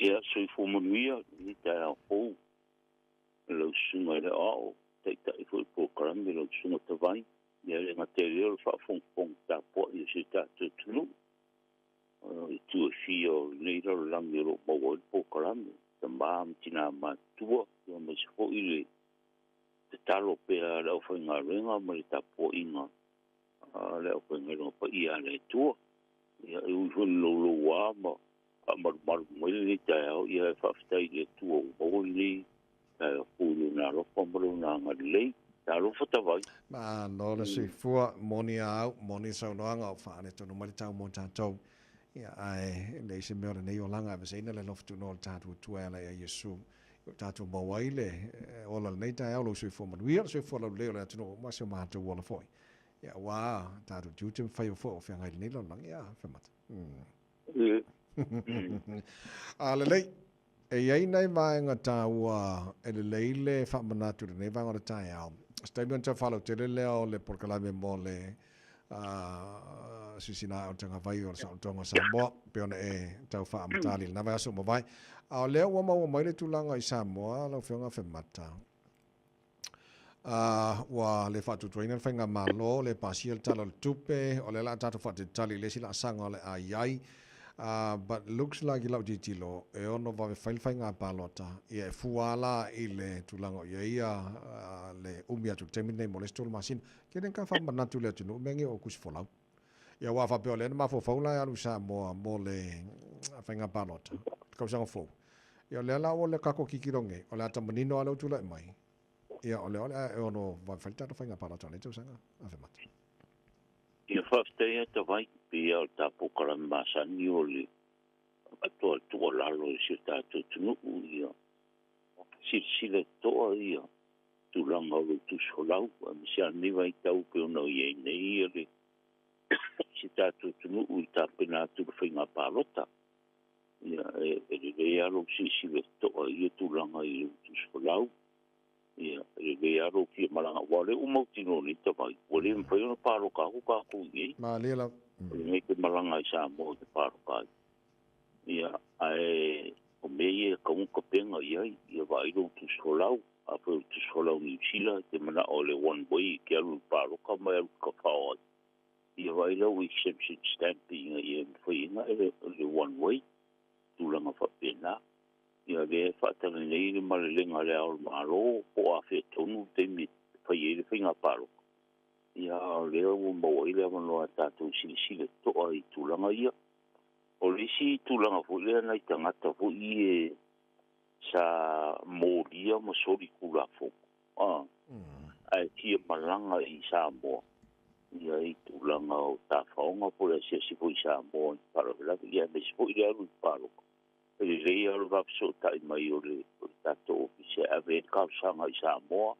ia soi fo manuia ni ta fo lo sunga le o te fo program lo sunga te vai ia le material fa fong ta po i se ta tu tu fio nei lo lang lo bo program te mam tina ma tu yo me fo ile te talo pe lo fo nga renga mo ta po inga le o ngelo pa ia le tu ia u lo wa mar mo ta ia fa stai le tu o ni pulu na ro pomro na ngalei ta ro fota vai ma no le si fua moni au moni sa no anga fa ne to no mali tau mo tau ia ai le se me nei o langa ve se le lof tu no tatu tu ala ia yesu tatu mo waile o la nei ta au so fo mo wi so fo le le tu no ma se ma tu wala foi ia wa tatu tu tu fa fo fa ngai nei lo lang ia fa mat ale lei e ai nei vai nga taua e le leile fa manatu nei vai ngora tai au statement ta follow te le o le por kala me mo le sisina o tanga vai o sa tonga sa mo pe ona e tau fa matali na vai so mo vai a le o mo mai le tulanga i sa mo lo fenga fe mata wa le fa tu trainer fenga malo le pasiel talo tupe o le la tatu fa te tali le sila sanga le ai but looks like you like tilo e ono va fai nga palota e fuala ile tulango ia le umia tu terminate molestol machine ke den ka fa manatu le tunu mengi o kus folau ia wa fa pe ole ma fo fola ya lusa mo le fai nga palota ka sa fo ia le la o le ka ko kikironge o la ta manino ala tu le mai ia ole e ono va fai ta fai nga palota le tu sanga ave mat ia fa stai ta vai pe al ta po kala masa ni ole to la lo si ta tu ia si le to ia tu langa o tu solau mi sia ni vai tau pe no ye nei ele si ta tu ta pena tu finga palota ia e lo si le to ia tu langa i tu solau ia e aro ki malanga wale mo tino ni ta vai wale mo no paro ka ku ye ma le la ni ke malanga sa mo de paro ka ia ai o meie ko penga ia vai lo tu solau a tu solau ni chila te mana ole one way ke alu paro ka mai ka fa ia vai lo exception stamping ia foi na ele one way tu langa fa pena ia le fa ta nei le malenga le al malo po a fe tonu te mi fa ye le finga paro ia le o mo ile mo ta tu si to ai tu langa ia o le si tu langa fo le na tanga ta fo i sa mo dia mo sori kula fo ai ti malanga i sa mo ia i tu langa o ta faonga po le si fo i sa mo paro la ia me si fo ia lu paro le ia lu va so ta mai o le ta to se ave ka sanga i sa mo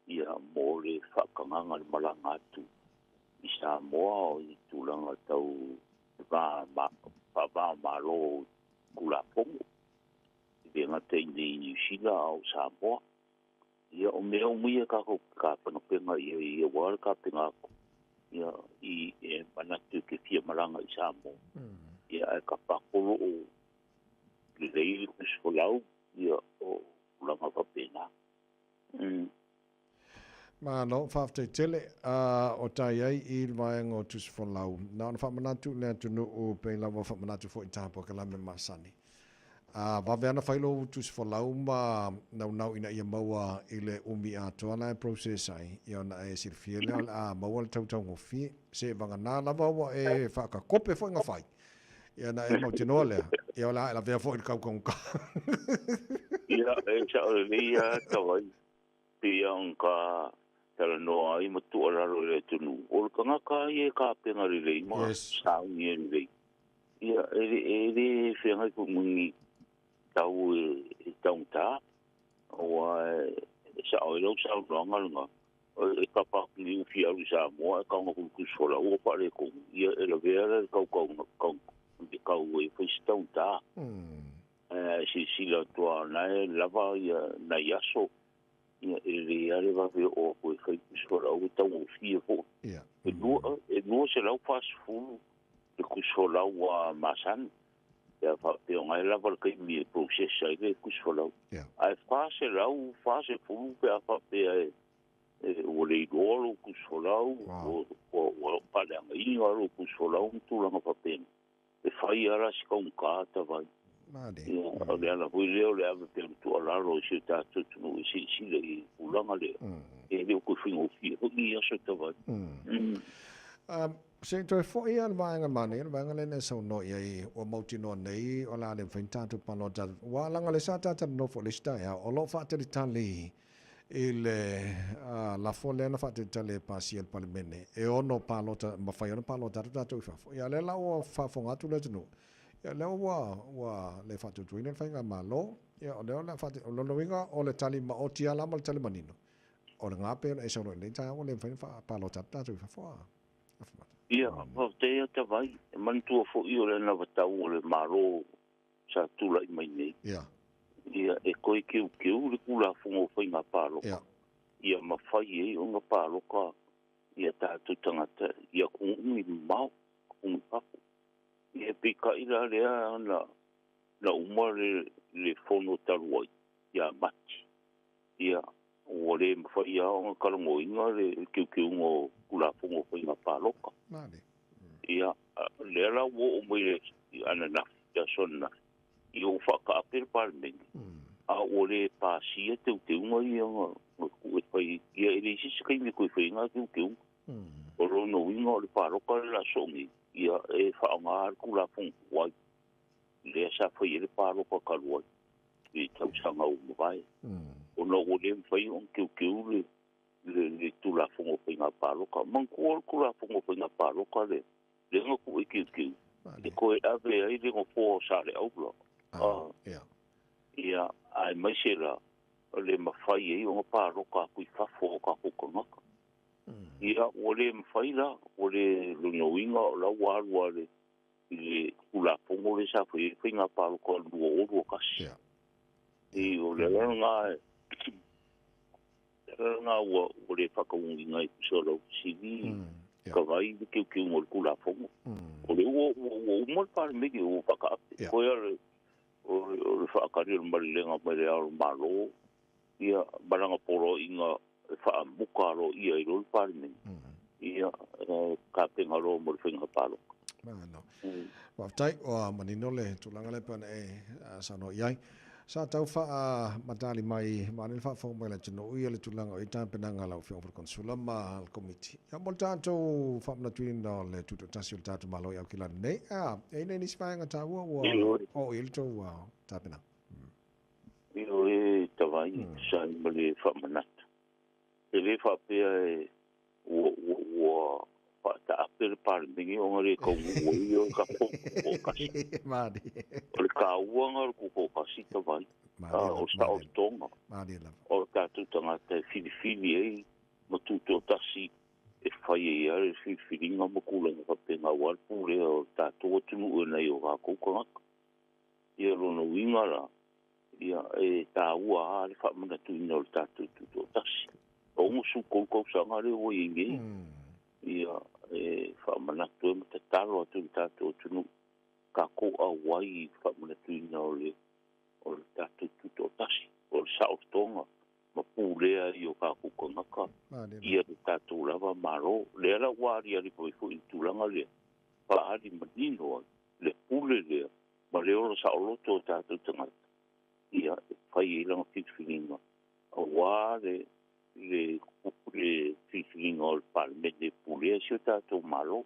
ia mo le fa kanga le malanga tu i sa mo i tu langa tau va ma lo kula pongo i nga te ni sila o sa mo ia o me o mui ka pa no penga ia wa ka penga ia i mana tu ke fia malanga i sa mo ia ka pa ko o le ku lau ia o langa pa pena ma no fa te tele o tai ai I vai ngo tus fo lau na fa manatu le tu no o pe la fa manatu fo tapo kala me masani va vena fa lo tus fo lau ma na ina ia maua ile umi a to na process ai ia na e sir fiele a maua tau ngo fi se vanga na la va e fa ka kope fo nga fai ia na e mo tino le ia la ve fo ka ka ia e cha le ia tawai pia ka tala no ai mo tu ala lo le tunu o ka ka ye ka penga le mo sa ni le ia e fenga ko mungi tau ta o sa o lo sa longa longa e ka pa ni fi alu sa mo ka ngo ku sola o pa le ko ia e lo vera ka ka we fo ta si la tua na lava na yaso ele ale va ver o foi sola o tau fi fo no se la fast food de ku sola wa masan ya fa pe ngai la por ke mi process ai le kus folau ai fase lau fase fu pe fa pe o le golo kus folau o pa le ngai o kus folau tu la pa pe e fai ara si con kata vai o le ala hui leo le ave pe tu ala ro si ta tu no si le ulanga le e le ko fingo fi o ni aso ta vai se to fo ia vanga mani vanga le so no ia o mauti no nei o la le fenta tu pano ja wa langa le sa ta no fo le sta ya o lo fa te tali il la folle na fa te tali pasi il palmene e ono palo ta ma fa ono palo ta tu fa ia le la o fa fo ngatu le no ia le wa le fa tu tuina fa nga malo ia o le la fa o lo winga o le tali ma o tia la ma tali manino o le ngape e so le ta o le fa palo ta tu fa fo ia o te te vai man tu fo io le na vata o le maro sa tu la mai nei ia e koi ke le kula fo fo nga palo ia ma fai e o nga palo ka ia ta tu tangata ia ku mi mau ku pa ia pika ila le na umare le fono taloi ia mati ia o le mawhai a karango inga le kiu ngo kula fungo fo inga paloka. Ia, le ala wo o mai ana na ya sonna. I o whaka apere parmengi. A o le pasia te unga i anga kue whai. Ia e le sisi kai me koe whai inga kiu. O rono inga o le paloka le la songi. Ia e whaanga ar kula fungo wai. Le sa whai e le paloka kaluai. I tausanga o mwai. O no o le mwhai on kiu le tula fongo pinga paloka. Manku kula fongo pinga paloka le nga ku e kiu. E koe ave ai le ngofo sare au blo. Ia, ai mai se la le mawhai e o nga paloka kui fafo ka kukonaka. Ia, o le mwhai la, o le lunoinga o la warua le kula fongo le sa pinga paloka lua oru kasi. I o le nga o le whakaungi ngai kusoro sivi ka vai kiu ngol kula fongo. O le o umol pare megi o whakaape. Koe o le whakari o marilenga mai le aro malo. Ia maranga poro inga whaamukaro ia i rol pare megi. Ia ka penga ro mo le whinga palo. Waftai o manino le tulanga le pana sano iai. Sa tau fa matali mai manil fa fo mai la tino ia le tulanga i tan penanga la fi over consula ma al committee ya mol tanto fa na twin no le tuto tasio tatu malo ya kila nei e nei ni spanga ta wo o il to wa ta pena io e tavai sa mali fa manat le fa pe o pa ta per par dingi o ngare ko io ka ko kasi madi o ka uanga ko kasi tavai o sta o tonga madi la o ka tu tanga te fili e mo tu to tasi e fai e ar fili nga mo kula nga pe nga wal pure o ta to tu no na yo ka ko ko ia lo no winga ia e ta ua le fa mana tu no ta tu to tasi o mo su ko sa nga le o ingi ia e fa mana tu me te talo tu no ka ko a wai fa mana tu no le o ta tu tasi o sa o tonga ma pulea i o ka kukonaka ia ta tu lava maro le la wari ali po i tulanga le pa ali manino le pule le ma le o sa o loto ta tu tanga ia fai i langa fitfilinga a ware le fitfilinga o palme de pulea si o ta tu malo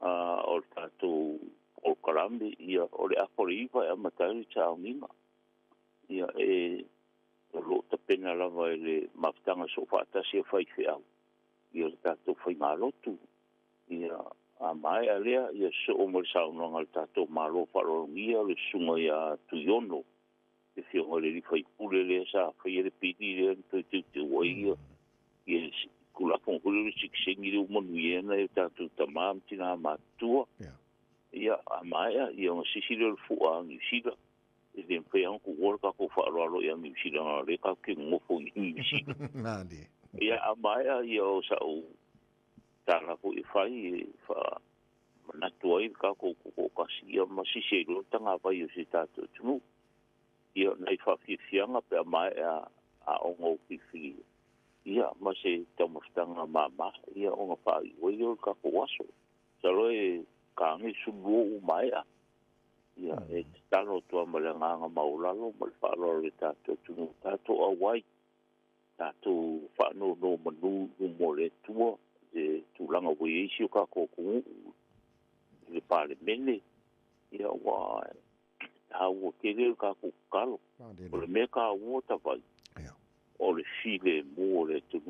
o ta tu o kalambi ia o le akoriva e matari ta unima ia e lo ta pena lava le maftanga so fata si fai fiau ia ta tu fai malo tu ia a mai alea ia so o mo sa no ngal ta tu malo faro ia le sunga ia tu yono e fio ngale li fai pule le sa fai le pidi le tu ia ia kula fon kulu siksengi le mo nuiena e ta tu tamam tina matua ia a mai ia o sisi le fuang ni sila e pe an ku worka ko fa lo ya mi sila na le ka ke mo fo ni sila nadi ia a mai ia o sa o ta la ko i fai fa na tuai ka ko kasi ia masisi lo tanga vai o se tato tunu ia nei fa fianga pe mai a ongo pifi ia ma se tamostanga mama ia onga pa i o ka ko waso salo e ka ngi subu mai a ia e talo to malanga maulalo mal fa lo le tato tunu tato awai tato fa no manu mo le tuo e tulanga we isi ka ko ku le pale mene ia wa au ke le ka ku kalo o le me ka o ta vai o le file mo le tu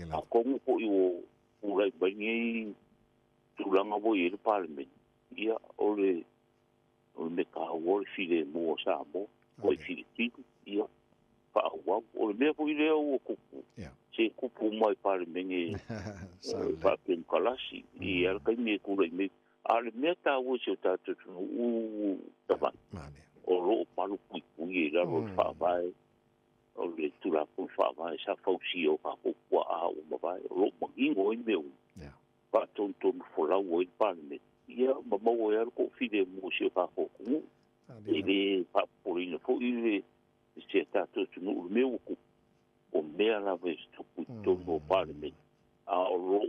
a ko ko i o le bani tulanga we le pale mene ia o le me ka o le file mo sa mo o file ia pa wa o le me ko i le o ku se kupu mai pale mene pa pen kalasi i al kai me ku le ale meta o se tato u tava o ro palu kui la ro fa vai o le tula ku fa vai sa fausi o ka ku a o ma vai ro mo ingo i meu pa ton fo la o i palme ia ma mo e ko fide mo se ka ku ele pa polino fo i se tato no meu ku o mea la vez tu no palme a ro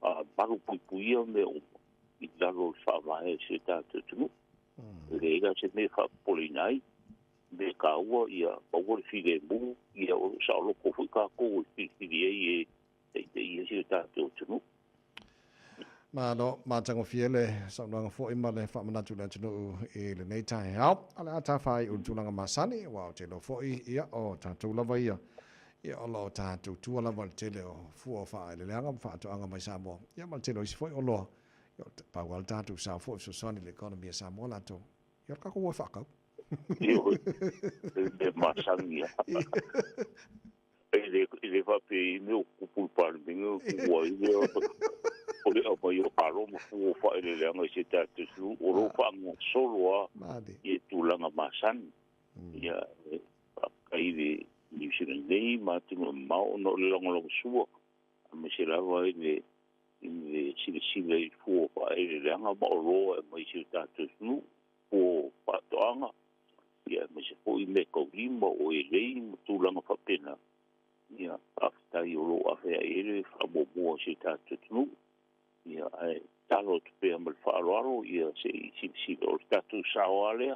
a palu kui o meu i lalo fa vai se tato tu le ga se me fa polinai me ka ua ia pa wo fide mu ia o sa lo ko fu ka ko fide e se tato tu ma no ma tango fiele sa no fo i male fa mana tu no e le nei tai au ala ta fai un tulanga masani wa te lo fo i ia o tato lava ia ia o lo tato tu ala val te le o fu o fa le anga fa to anga mai sa mo ia ma te lo si fo o lo yo pa wal tatu sa fo so soni le economy sa mo la to yo ka ko fa ka yo de masangia ele va pe no ku par bingo ku wa yo o le o yo paro mo fu fa ele le anga se tatu su o ro fa mo solo a e tu langa masan ia kai de New Zealand nei ma tu ma no le longo suo me se la va ele in sile fu pa ele langa ma ro mai se tato nu o pa toanga ia me se foi me ko limo o ele tu langa fa pena ia afta yo lo afa ele fa mo se tato nu ia ai talo tu pe mal fa ro ia se o tato sa ole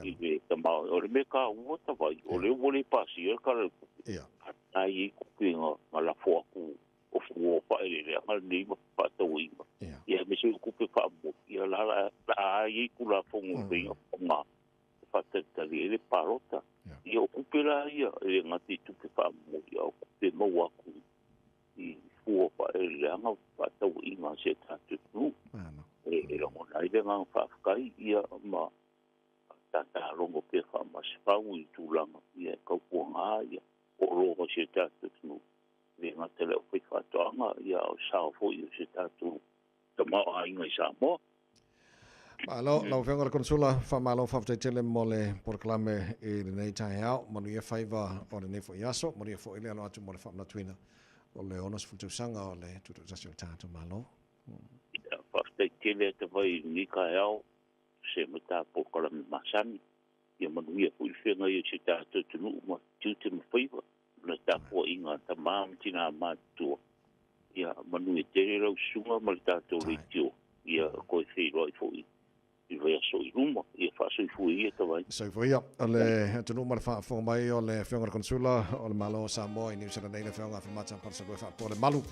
i ve tama o me ka o ta vai o le vole pasi o ka ia ai ku pinga mala fo ku o fu pa ele ngal ni pa to wi ia me se ku pe fa mo ia la ai ku la fo mo pinga ma fa te le parota ia ku pe la ia e ngati tu pe fa mo ia ku pe mo wa ku i fu pa ele ngal pa to wi ma se ta tu e lo mo lai de ngal fa kai ia ma tata longo pe fa ma se fa wi tu langa ia ka ku nga ia o lo se ta tu le matele o fi fatanga ia o sa fo i se tatu tama ai ngai sa mo malo la venga la consula fa malo fa te tele mole por clame e nei tai au manu ia faiva o le fo yaso manu ia fo ile alo atu mole fa na twina o le onas fu tu sanga o le tu tasio tatu malo fa te tele te vai ni ka au se mata por clame masani ia manu ia fu fenga ia se tatu tu ma tu te faiva le tapo inga ta mam tina matu ia manu e tere lau sunga ma le tato le tio ia koe whei roi fui i vea so i ruma ia whaso i fui ia tawai so fo ia ole tunu mar fa fo mai ole fenga consula ole malo sa mo i New Zealand nei fenga fa mata par sa ko fa por le malu